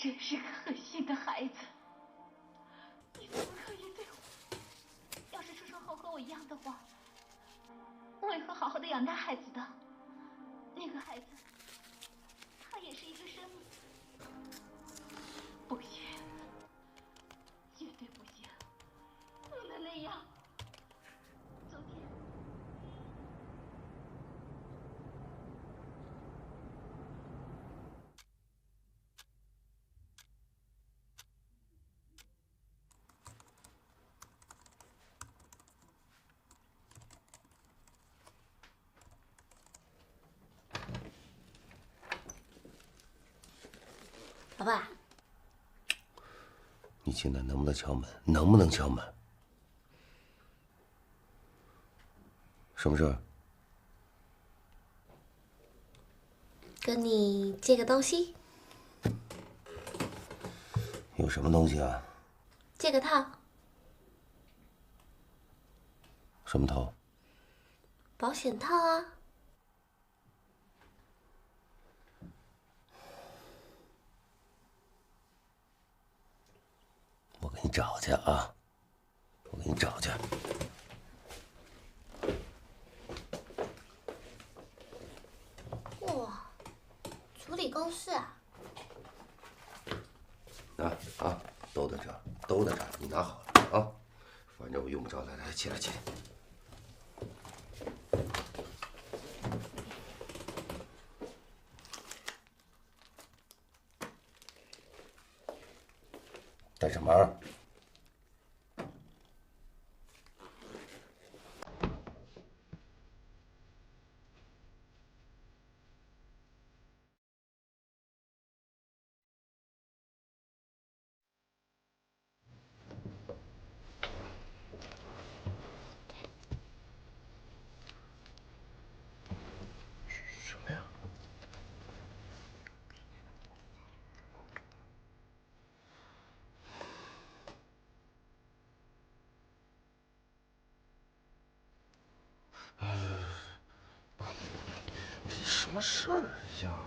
真是个狠心的孩子！你怎么可以对我？要是出生后和我一样的话，我也会好好的养大孩子的。那个孩子，他也是一个生命。不行，绝对不行，不能那样。昨天。老爸，你现在能不能敲门？能不能敲门？什么事儿？跟你借个东西。有什么东西啊？借个套。什么套？保险套啊。我给你找去啊！我给你找去。哇，处理公式啊！啊，都在这儿，都在这儿，你拿好了啊！反正我用不着来，起来。带上门。什么呀？什么事儿呀？